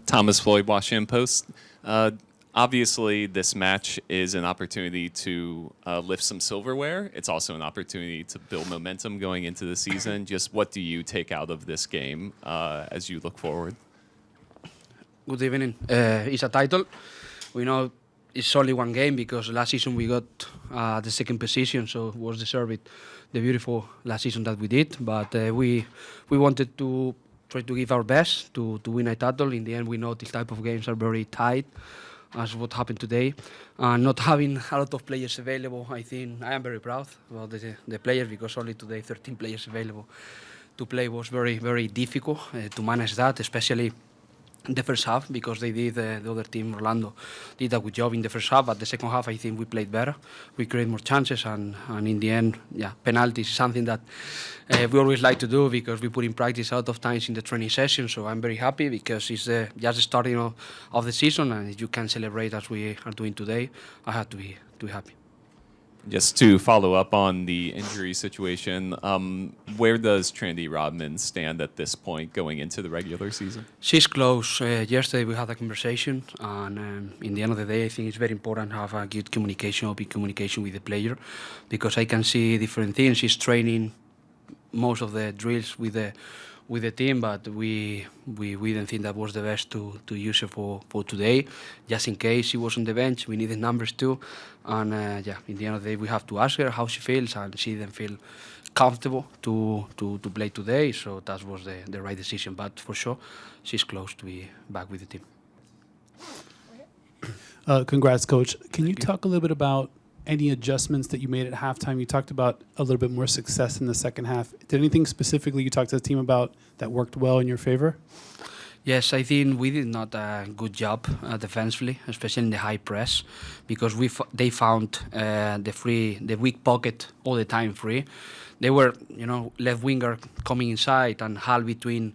Thomas Floyd, Washington Post. Obviously, this match is an opportunity to lift some silverware. It's also an opportunity to build momentum going into the season. Just what do you take out of this game as you look forward? Good evening. It's a title. We know it's only one game because last season we got the second position, so it was deserved the beautiful last season that we did. But we wanted to try to give our best to win a title. In the end, we know these type of games are very tight, as what happened today. Not having a lot of players available, I think I am very proud about the players, because only today 13 players available to play was very, very difficult to manage that, especially in the first half, because they did, the other team, Orlando, did a good job in the first half, but the second half I think we played better. We created more chances, and in the end, penalties is something that we always like to do, because we put in practice a lot of times in the training session, so I'm very happy, because it's just the starting of the season, and if you can celebrate as we are doing today, I have to be happy. Just to follow up on the injury situation, where does Trinity Rodman stand at this point going into the regular season? She's close. Yesterday we had a conversation, and in the end of the day, I think it's very important to have a good communication, open communication with the player, because I can see different things. She's training most of the drills with the team, but we didn't think that was the best to use her for today, just in case she was on the bench. We needed numbers too, and in the end of the day, we have to ask her how she feels, and she didn't feel comfortable to play today, so that was the right decision. But for sure, she's close to be back with the team. Congrats, Coach. Can you talk a little bit about any adjustments that you made at halftime? You talked about a little bit more success in the second half. Did anything specifically you talked to the team about that worked well in your favor? Yes, I think we did not a good job defensively, especially in the high press, because they found the weak pocket all the time free. They were, left winger coming inside, and half between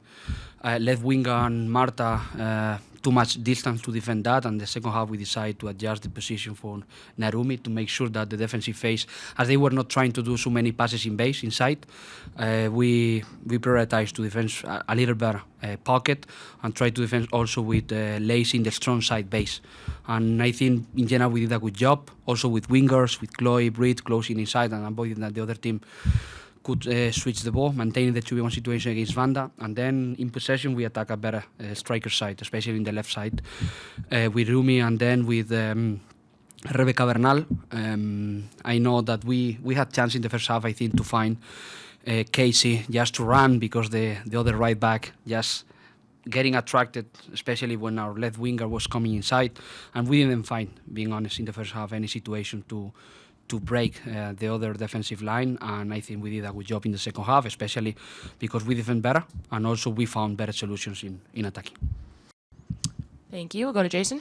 left winger and Marta, too much distance to defend that, and the second half we decided to adjust the position for Narumi to make sure that the defensive phase, as they were not trying to do so many passes in base inside, we prioritized to defend a little better pocket, and try to defend also with Lace in the strong side base. And I think in general we did a good job, also with wingers, with Chloe, Britt closing inside and avoiding that the other team could switch the ball, maintaining the 2v1 situation against Vanda, and then in possession we attack a better striker side, especially in the left side, with Rumi, and then with Rebecca Bernal. I know that we had chance in the first half, I think, to find Casey just to run, because the other right back just getting attracted, especially when our left winger was coming inside, and we didn't find, being honest, in the first half any situation to break the other defensive line, and I think we did a good job in the second half, especially because we defend better, and also we found better solutions in attacking. Thank you. We'll go to Jason.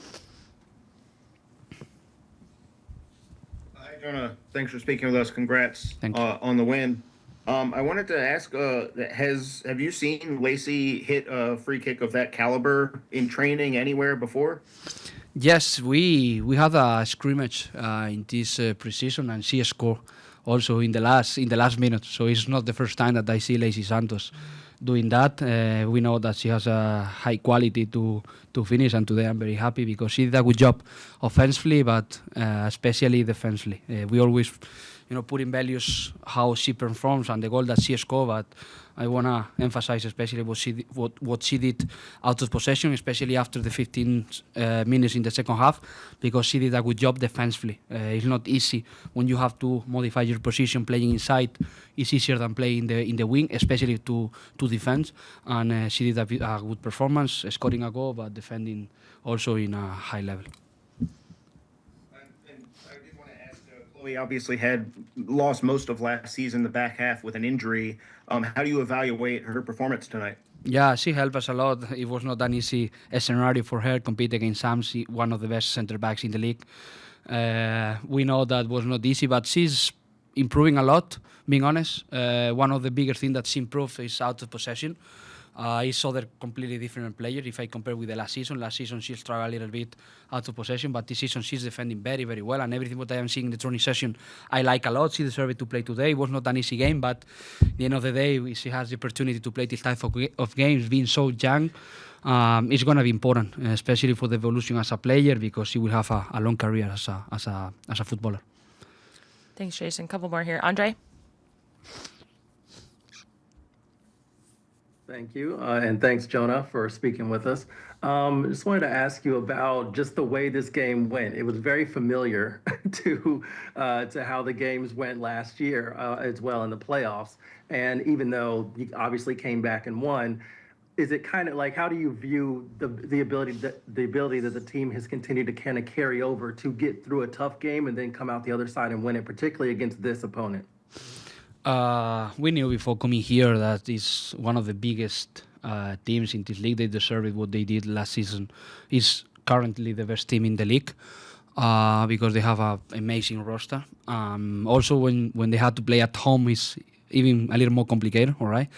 Hi, Jonah. Thanks for speaking with us. Congrats on the win. I wanted to ask, have you seen Lacey hit a free kick of that caliber in training anywhere before? Yes, we had a scrimmage in this preseason, and she scored also in the last minute. So it's not the first time that I see Lacey Santos doing that. We know that she has a high quality to finish, and today I'm very happy because she did a good job offensively, but especially defensively. We always, put in values how she performs and the goal that she scored, but I want to emphasize especially what she did out of possession, especially after the 15 minutes in the second half, because she did a good job defensively. It's not easy when you have to modify your position playing inside. It's easier than playing in the wing, especially to defense. And she did a good performance, scoring a goal, but defending also in a high level. Chloe obviously had lost most of last season, the back half, with an injury. How do you evaluate her performance tonight? Yeah, she helped us a lot. It was not an easy scenario for her, compete against Samsi, one of the best center backs in the league. We know that was not easy, but she's improving a lot, being honest. One of the biggest things that she improved is out of possession. I saw they're completely different player if I compare with the last season. Last season she struggled a little bit out of possession, but this season she's defending very, very well, and everything what I am seeing in the training session I like a lot. She deserved to play today. It was not an easy game, but at the end of the day she has the opportunity to play this type of games, being so young, it's going to be important, especially for the evolution as a player, because he will have a long career as a footballer. Thanks, Jason. Couple more here. Andre? Thank you, and thanks, Jonah, for speaking with us. Just wanted to ask you about just the way this game went. It was very familiar to how the games went last year as well in the playoffs. And even though you obviously came back and won, is it kind of like, how do you view the ability that the team has continued to kind of carry over to get through a tough game and then come out the other side and win it, particularly against this opponent? We knew before coming here that it's one of the biggest teams in this league. They deserved what they did last season. It's currently the best team in the league because they have an amazing roster. Also, when they had to play at home, it's even a little more complicated. All right,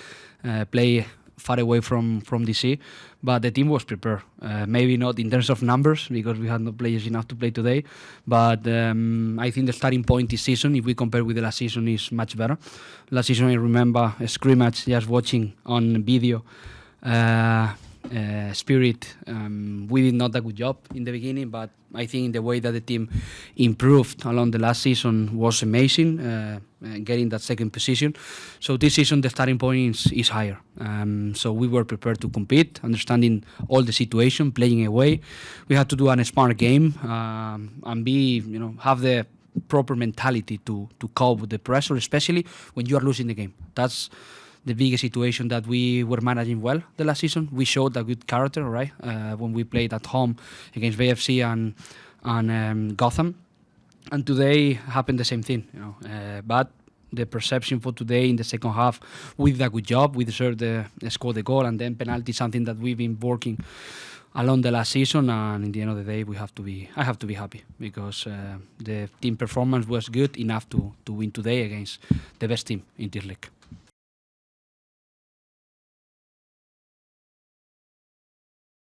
play far away from DC, but the team was prepared. Maybe not in terms of numbers because we had no players enough to play today, but I think the starting point this season, if we compare with the last season, is much better. Last season, I remember a scrimmage just watching on video. Spirit, we did not a good job in the beginning, but I think the way that the team improved along the last season was amazing, getting that second position. So this season the starting point is higher. So we were prepared to compete, understanding all the situation, playing away. We had to do a smart game and have the proper mentality to cope with the pressure, especially when you are losing the game. That's the biggest situation that we were managing well the last season. We showed a good character, right? When we played at home against VFC and Gotham, and today happened the same thing. But the perception for today in the second half, we did a good job. We deserved to score the goal, and then penalty, something that we've been working along the last season. And in the end of the day, I have to be happy because the team performance was good enough to win today against the best team in this league.